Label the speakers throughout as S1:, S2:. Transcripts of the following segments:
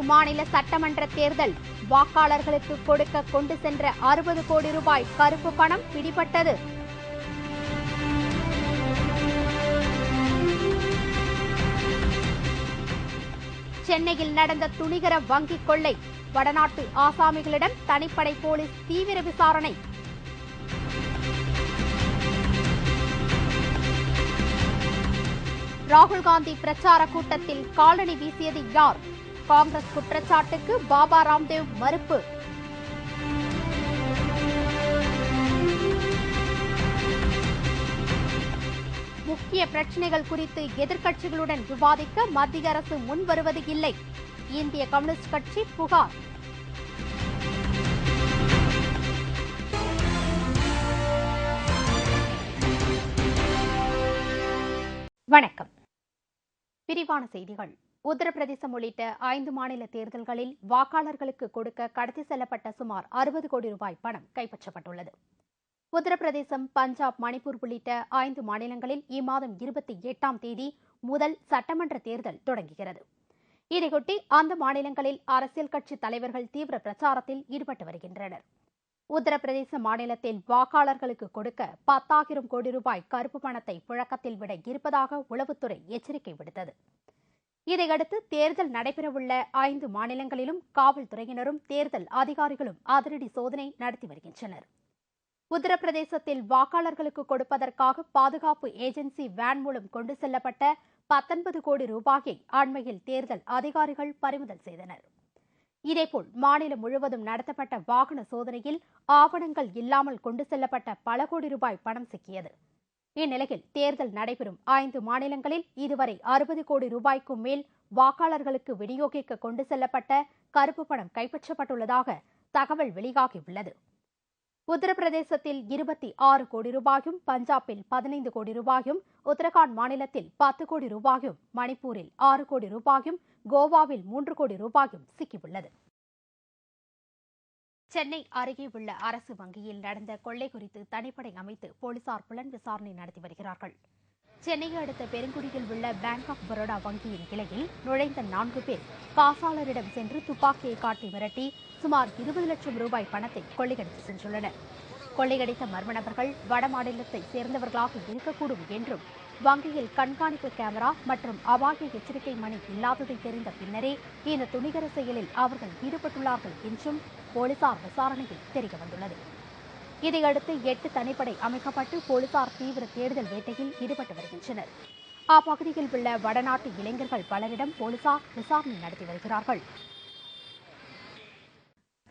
S1: மாநில சட்டமன்ற தேர்தல் வாக்காளர்களுக்கு கொடுக்க கொண்டு சென்ற 60 கோடி ரூபாய் கருப்பு பணம் பிடிபட்டது. சென்னையில் நடந்த துணிகர வங்கி கொள்ளை, வடநாட்டு ஆசாமிகளிடம் தனிப்படை போலீஸ் தீவிர விசாரணை. ராகுல் காந்தி பிரச்சார கூட்டத்தில் காலணி வீசியது யார்? காங்கிரஸ் குற்றச்சாட்டுக்கு பாபா ராம்தேவ் மறுப்பு. முக்கிய பிரச்சினைகள் குறித்து எதிர்க்கட்சிகளுடன் விவாதிக்க மத்திய அரசு முன்வருவது இல்லை, இந்திய கம்யூனிஸ்ட் கட்சி புகார். வணக்கம். விரிவான செய்திகள். உத்தரப்பிரதேசம் உள்ளிட்ட 5 மாநில தேர்தல்களில் வாக்காளர்களுக்கு கொடுக்க கடத்தி செல்லப்பட்ட சுமார் 60 கோடி ரூபாய் பணம் கைப்பற்றப்பட்டுள்ளது. உத்தரப்பிரதேசம், பஞ்சாப், மணிப்பூர் உள்ளிட்ட 5 மாநிலங்களில் இம்மாதம் 28ஆம் தேதி முதல் சட்டமன்ற தேர்தல் தொடங்குகிறது. இதையொட்டி அந்த மாநிலங்களில் அரசியல் கட்சி தலைவர்கள் தீவிர பிரச்சாரத்தில் ஈடுபட்டு வருகின்றனர். உத்தரப்பிரதேச மாநிலத்தில் வாக்காளர்களுக்கு கொடுக்க 10,000 கோடி ரூபாய் கருப்பு பணத்தை புழக்கத்தில் விட இருப்பதாக உளவுத்துறை எச்சரிக்கை விடுத்தது. இதையடுத்து தேர்தல் நடைபெறவுள்ள 5 மாநிலங்களிலும் காவல்துறையினரும் தேர்தல் அதிகாரிகளும் அதிரடி சோதனை நடத்தி வருகின்றனர். உத்தரப்பிரதேசத்தில் வாக்காளர்களுக்கு கொடுப்பதற்காக பாதுகாப்பு ஏஜென்சி வேன் மூலம் கொண்டு செல்லப்பட்ட 19 கோடி ரூபாயை அண்மையில் தேர்தல் அதிகாரிகள் பறிமுதல் செய்தனர். இதேபோல் மாநிலம் முழுவதும் நடத்தப்பட்ட வாகன சோதனையில் ஆவணங்கள் இல்லாமல் கொண்டு செல்லப்பட்ட பல கோடி ரூபாய் பணம் சிக்கியது. இந்நிலையில் தேர்தல் நடைபெறும் 5 மாநிலங்களில் இதுவரை 60 கோடி ரூபாய்க்கும் மேல் வாக்காளர்களுக்கு விநியோகிக்க கொண்டு செல்லப்பட்ட கருப்பு பணம் கைப்பற்றப்பட்டுள்ளதாக தகவல் வெளியாகியுள்ளது. உத்தரப்பிரதேசத்தில் 26 கோடி ரூபாயும், பஞ்சாபில் 15 கோடி ரூபாயும், உத்தரகாண்ட் மாநிலத்தில் 10 கோடி ரூபாயும், மணிப்பூரில் 6 கோடி ரூபாயும், கோவாவில் 3 கோடி ரூபாயும் சிக்கியுள்ளது. சென்னை அருகே உள்ள அரசு வங்கியில் நடந்த கொள்ளை குறித்து தனிப்படை அமைத்து போலீசார் புலன் விசாரணை நடத்தி வருகிறார்கள். சென்னையை அடுத்த பெருங்குடியில் உள்ள பேங்க் ஆப் பரோடா வங்கியின் கிளையில் நுழைந்த 4 பேர் காசாளரிடம் சென்று துப்பாக்கியை காட்டி மிரட்டி சுமார் 20 லட்சம் ரூபாய் பணத்தை கொள்ளையடித்து சென்றுள்ளனர். கொள்ளையடித்த மர்ம நபர்கள் வடமாநிலத்தை சேர்ந்தவர்களாக இருக்கக்கூடும் என்றும், வங்கியில் கண்காணிப்பு கேமரா மற்றும் அபாய எச்சரிக்கை மணி இல்லாததை தெரிந்த பின்னரே இந்த துணிகர செயலில் அவர்கள் ஈடுபட்டுள்ளார்கள் என்றும் போலீசார் விசாரணையில் தெரியவந்துள்ளது. இதையடுத்து 8 தனிப்படை அமைக்கப்பட்டு போலீசார் தீவிர தேடுதல் வேட்டையில் ஈடுபட்டு வருகின்றனர். அப்பகுதியில் உள்ள வடநாட்டு இளைஞர்கள் பலரிடம் போலீசார் விசாரணை நடத்தி வருகிறார்கள்.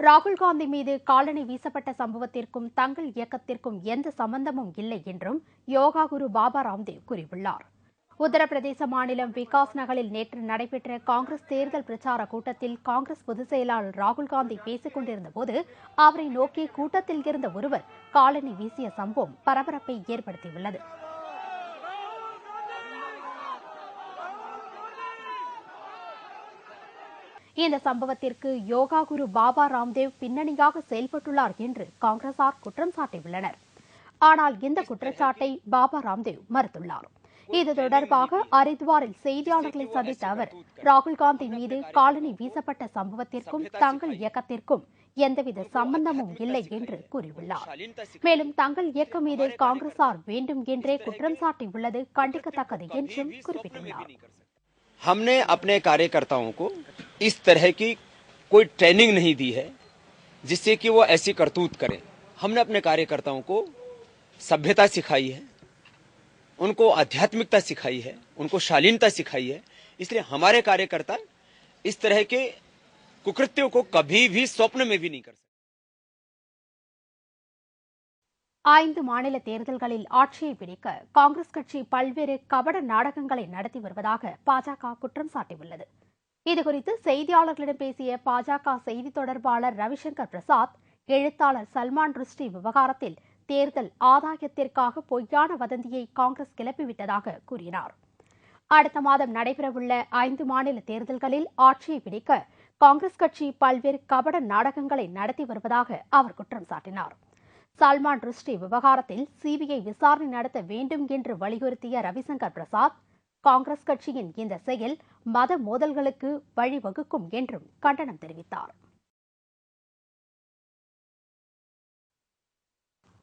S1: ராகுல் காந்தி மீது காலணி வீசப்பட்ட சம்பவத்திற்கும் தங்கள் இயக்கத்திற்கும் எந்த சம்பந்தமும் இல்லை என்றும் யோகா குரு பாபா ராம்தேவ் கூறியுள்ளார். உத்தரப்பிரதேச மாநிலம் விகாஸ் நகரில் நேற்று நடைபெற்ற காங்கிரஸ் தேர்தல் பிரச்சார கூட்டத்தில் காங்கிரஸ் பொதுச் செயலாளர் ராகுல் காந்தி பேசிக் கொண்டிருந்தபோது அவரை நோக்கி கூட்டத்தில் இருந்த ஒருவர் காலணி வீசிய சம்பவம் பரபரப்பை ஏற்படுத்தியுள்ளது. இந்த சம்பவத்திற்கு யோகா குரு பாபா ராம்தேவ் பின்னணியாக செயல்பட்டுள்ளார் என்று காங்கிரசார் குற்றம் சாட்டியுள்ளனர். ஆனால் இந்த குற்றச்சாட்டை பாபா ராம்தேவ் மறுத்துள்ளார். இது தொடர்பாக ஹரித்வாரில் செய்தியாளர்களை சந்தித்த அவர் ராகுல் காந்தி மீது காலணி வீசப்பட்ட சம்பவத்திற்கும் தங்கள் இயக்கத்திற்கும் எந்தவித சம்பந்தமும் இல்லை என்று கூறியுள்ளார். மேலும் தங்கள் இயக்கம் மீது காங்கிரசார் வேண்டும் என்றே குற்றம் சாட்டியுள்ளது கண்டிக்கத்தக்கது என்றும் குறிப்பிட்டுள்ளார்.
S2: हमने अपने कार्यकर्ताओं को इस तरह की कोई ट्रेनिंग नहीं दी है जिससे कि वो ऐसी करतूत करें। हमने अपने कार्यकर्ताओं को सभ्यता सिखाई है, उनको आध्यात्मिकता सिखाई है, उनको शालीनता सिखाई है। इसलिए हमारे कार्यकर्ता इस तरह के कुकृत्यों को कभी भी स्वप्न में भी नहीं कर सकते.
S1: 5 மாநில தேர்தல்களில் ஆட்சியை பிடிக்க காங்கிரஸ் கட்சி பல்வேறு கபட நாடகங்களை நடத்தி வருவதாக பாஜக குற்றம் சாட்டியுள்ளது. இதுகுறித்து செய்தியாளர்களிடம் பேசிய பாஜக செய்தி தொடர்பாளர் ரவிசங்கர் பிரசாத், எழுத்தாளர் சல்மான் ருஷ்டி விவகாரத்தில் தேர்தல் ஆதாயத்திற்காக பொய்யான வதந்தியை காங்கிரஸ் கிளப்பிவிட்டதாக கூறினார். அடுத்த மாதம் நடைபெறவுள்ள 5 மாநில தேர்தல்களில் ஆட்சியை பிடிக்க காங்கிரஸ் கட்சி பல்வேறு கபட நாடகங்களை நடத்தி வருவதாக அவர் குற்றம் சாட்டினார். சல்மான் ருஷ்டி விவகாரத்தில் சிபிஐ விசாரணை நடத்த வேண்டும் என்று வலியுறுத்திய ரவிசங்கர் பிரசாத், காங்கிரஸ் கட்சியின் இந்த செயல் மத மோதல்களுக்கு வழிவகுக்கும் என்றும் கண்டனம் தெரிவித்தார்.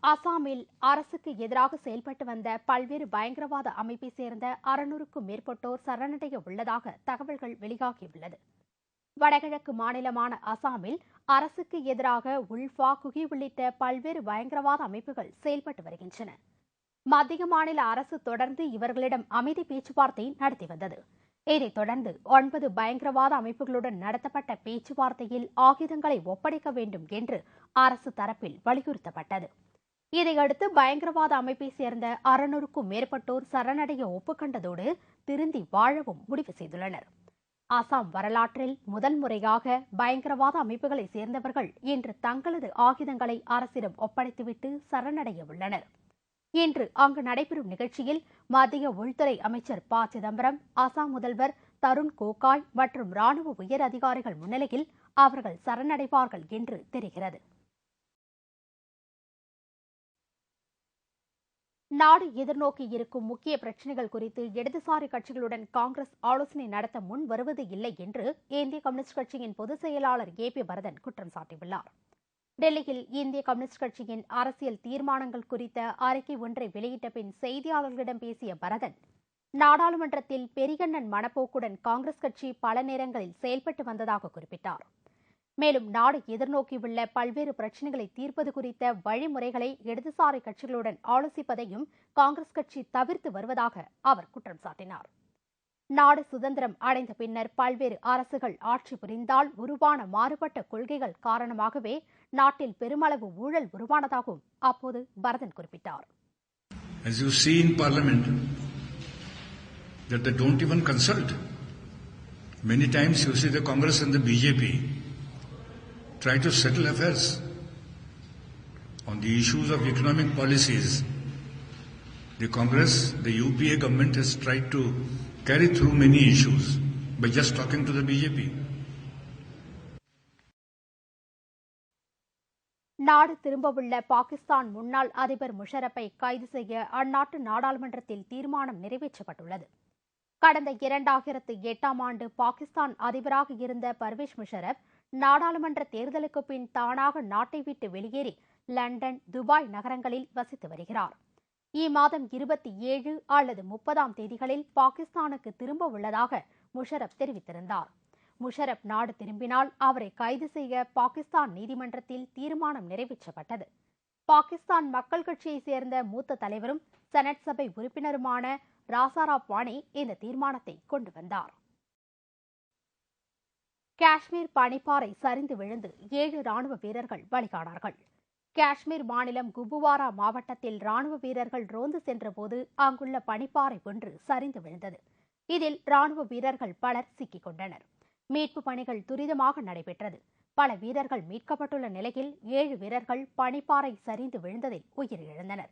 S1: அசாமில் அரசுக்கு எதிராக செயல்பட்டு வந்த பல்வேறு பயங்கரவாத அமைப்பை சேர்ந்த 600க்கும் மேற்பட்டோர் சரணடைய உள்ளதாக தகவல்கள் வெளியாகியுள்ளது. வடகிழக்கு மாநிலமான அசாமில் அரசுக்கு எதிராக உல்ஃபா, குகி உள்ளிட்ட பல்வேறு பயங்கரவாத அமைப்புகள் செயல்பட்டு வருகின்றன. மத்திய மாநில அரசு தொடர்ந்து இவர்களிடம் அமைதி பேச்சுவார்த்தை நடத்தி வந்தது. இதைத் தொடர்ந்து 9 பயங்கரவாத அமைப்புகளுடன் நடத்தப்பட்ட பேச்சுவார்த்தையில் ஆயுதங்களை ஒப்படைக்க வேண்டும் என்று அரசு தரப்பில் வலியுறுத்தப்பட்டது. இதையடுத்து பயங்கரவாத அமைப்பை சேர்ந்த 600க்கும் மேற்பட்டோர் சரணடைய ஒப்புக்கொண்டதோடு திருந்தி வாழவும் முடிவு செய்துள்ளனர். அசாம் வரலாற்றில் முதல் முறையாக பயங்கரவாத அமைப்புகளை சேர்ந்தவர்கள் இன்று தங்களது ஆயுதங்களை அரசிடம் ஒப்படைத்துவிட்டு சரணடைய உள்ளனர். இன்று அங்கு நடைபெறும் நிகழ்ச்சியில் மத்திய உள்துறை அமைச்சர் ப. சிதம்பரம், அசாம் முதல்வர் தருண் கோகாய் மற்றும் ராணுவ உயர் அதிகாரிகள் முன்னிலையில் அவர்கள் சரணடைவார்கள் என்று தெரிகிறது. நாடு எதிர்நோக்கி இருக்கும் முக்கிய பிரச்சினைகள் குறித்து இடதுசாரி கட்சிகளுடன் காங்கிரஸ் ஆலோசனை நடத்த முன் வருவது இல்லை என்று இந்திய கம்யூனிஸ்ட் கட்சியின் பொதுச் செயலாளர் ஏ. பி. பரதன் குற்றம் சாட்டியுள்ளார். டெல்லியில் இந்திய கம்யூனிஸ்ட் கட்சியின் அரசியல் தீர்மானங்கள் குறித்த அறிக்கை ஒன்றை வெளியிட்ட பின் செய்தியாளர்களிடம் பேசிய பரதன், நாடாளுமன்றத்தில் பெரியண்ணன் மனப்போக்குடன் காங்கிரஸ் கட்சி பல நேரங்களில் செயல்பட்டு வந்ததாக குறிப்பிட்டார். மேலும் நாடு எதிர்நோக்கியுள்ள பல்வேறு பிரச்சினைகளை தீர்ப்பது குறித்த வழிமுறைகளை இடதுசாரி கட்சிகளுடன் ஆலோசிப்பதையும் காங்கிரஸ் கட்சி தவிர்த்து வருவதாக அவர் குற்றம் சாட்டினார். நாடு சுதந்திரம் அடைந்த பின்னர் பல்வேறு அரசுகள் ஆட்சி புரிந்தால் உருவான மாறுபட்ட கொள்கைகள் காரணமாகவே நாட்டில் பெருமளவு ஊழல் உருவானதாகவும் அப்போது பரதன் குறிப்பிட்டார்.
S3: As you see in Parliament, that they don't even consult. Many times you see the Congress and the BJP try to settle affairs on the issues of economic policies. The Congress, the UPA government has tried to carry through many issues by just talking to the BJP.
S1: நாடு திரும்பவுள்ள பாகிஸ்தான் முன்னாள் அதிபர் முஷரப்பை கைது செய்ய அந்நாட்டு நாடாளுமன்றத்தில் தீர்மானம் நிறைவேற்றப்பட்டுள்ளது. கடந்த 2008ஆம் ஆண்டு பாகிஸ்தான் அதிபராக இருந்த பர்வேஸ் முஷரப் நாடாளுமன்ற தேர்தலுக்கு பின் தானாக நாட்டை விட்டு வெளியேறி லண்டன், துபாய் நகரங்களில் வசித்து வருகிறார். இம்மாதம் 27 அல்லது 30ஆம் தேதிகளில் பாகிஸ்தானுக்கு திரும்ப உள்ளதாக முஷரப் தெரிவித்திருந்தார். முஷரப் நாடு திரும்பினால் அவரை கைது செய்ய பாகிஸ்தான் நீதிமன்றத்தில் தீர்மானம் நிறைவேற்றப்பட்டது. பாகிஸ்தான் மக்கள் கட்சியைச் சேர்ந்த மூத்த தலைவரும் செனட் சபை உறுப்பினருமான ராசாராப் வானி இந்த தீர்மானத்தை கொண்டு வந்தார். காஷ்மீர் பனிப்பாறை சரிந்து விழுந்து 7 ராணுவ வீரர்கள் பலியானார்கள். காஷ்மீர் மாநிலம் குப்வாரா மாவட்டத்தில் ராணுவ வீரர்கள் ரோந்து சென்றபோது அங்குள்ள பனிப்பாறை ஒன்று சரிந்து விழுந்தது. இதில் ராணுவ வீரர்கள் பலர் சிக்கிக் கொண்டனர். மீட்பு பணிகள் துரிதமாக நடைபெற்றது. பல வீரர்கள் மீட்கப்பட்டுள்ள நிலையில் 7 வீரர்கள் பனிப்பாறை சரிந்து விழுந்ததில் உயிரிழந்தனர்.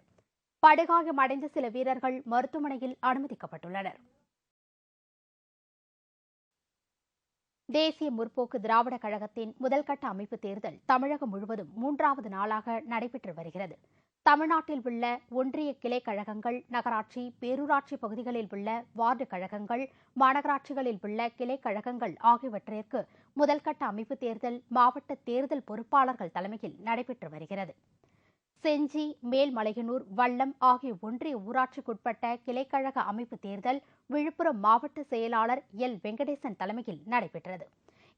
S1: படுகாயமடைந்த சில வீரர்கள் மருத்துவமனையில் அனுமதிக்கப்பட்டுள்ளனர். தேசிய முற்போக்கு திராவிட கழகத்தின் முதல்கட்ட அமைப்பு தேர்தல் தமிழகம் முழுவதும் 3வது நாளாக நடைபெற்று வருகிறது. தமிழ்நாட்டில் உள்ள ஒன்றிய கிளை கழகங்கள், நகராட்சி, பேரூராட்சி பகுதிகளில் உள்ள வார்டு கழகங்கள், மாநகராட்சிகளில் உள்ள கிளை கழகங்கள் ஆகியவற்றிற்கு முதல்கட்ட அமைப்பு தேர்தல் மாவட்ட தேர்தல் பொறுப்பாளர்கள் தலைமையில் நடைபெற்று வருகிறது. செஞ்சி, மேல்மலையனூர், வல்லம் ஆகிய ஒன்றிய ஊராட்சிக்குட்பட்ட கிளைக்கழக அமைப்பு தேர்தல் விழுப்புரம் மாவட்ட செயலாளர் எல். வெங்கடேசன் தலைமையில் நடைபெற்றது.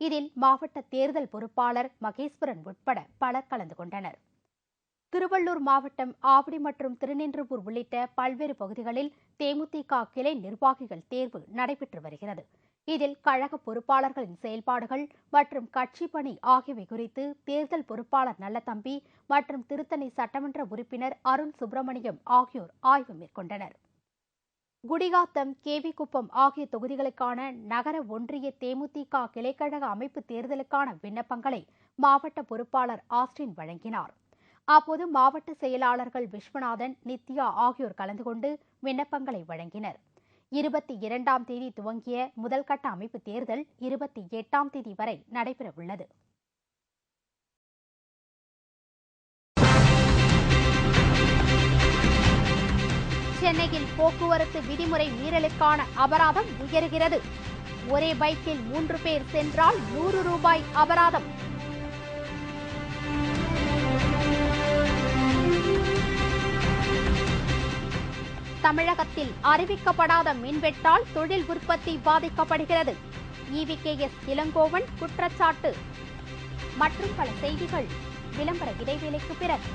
S1: இதில் மாவட்ட தேர்தல் பொறுப்பாளர் மகேஸ்வரன் உட்பட பலர் கலந்து கொண்டனர். திருவள்ளூர் மாவட்டம் ஆவடி மற்றும் திருநின்றவூர் உள்ளிட்ட பல்வேறு பகுதிகளில் தேமுதிக கிளை நிர்வாகிகள் தேர்வு நடைபெற்று வருகிறது. இதில் கழக பொறுப்பாளர்களின் செயல்பாடுகள் மற்றும் கட்சி பணி ஆகியவை குறித்து தேர்தல் பொறுப்பாளர் நல்லதம்பி மற்றும் திருத்தணி சட்டமன்ற உறுப்பினர் அருண் சுப்பிரமணியம் ஆகியோர் ஆய்வு மேற்கொண்டனர். குடிகாத்தம், கேவிக்குப்பம் ஆகிய தொகுதிகளுக்கான நகர ஒன்றிய தேமுதிக கிளைக்கழக அமைப்பு தேர்தலுக்கான விண்ணப்பங்களை மாவட்ட பொறுப்பாளர் ஆஸ்டின் வழங்கினார். அப்போது மாவட்ட செயலாளர்கள் விஸ்வநாதன், நித்யா ஆகியோர் கலந்து கொண்டு விண்ணப்பங்களை வழங்கினர். 22ஆம் தேதி துவங்கிய முதல்கட்ட அமைப்பு தேர்தல் 28ஆம் தேதி வரை நடைபெறவுள்ளது. சென்னையில் போக்குவரத்து விதிமுறை மீறலுக்கான அபராதம் உயர்கிறது. ஒரே பைக்கில் 3 பேர் சென்றால் 100 ரூபாய் அபராதம். தமிழகத்தில் அறிவிக்கப்படாத மின்வெட்டால் தொழில் உற்பத்தி பாதிக்கப்படுகிறது. EVKS இளங்கோவன் குற்றச்சாட்டு. மற்றும் பல செய்திகள் விளம்பர இடைவேளைக்கு பிறகு.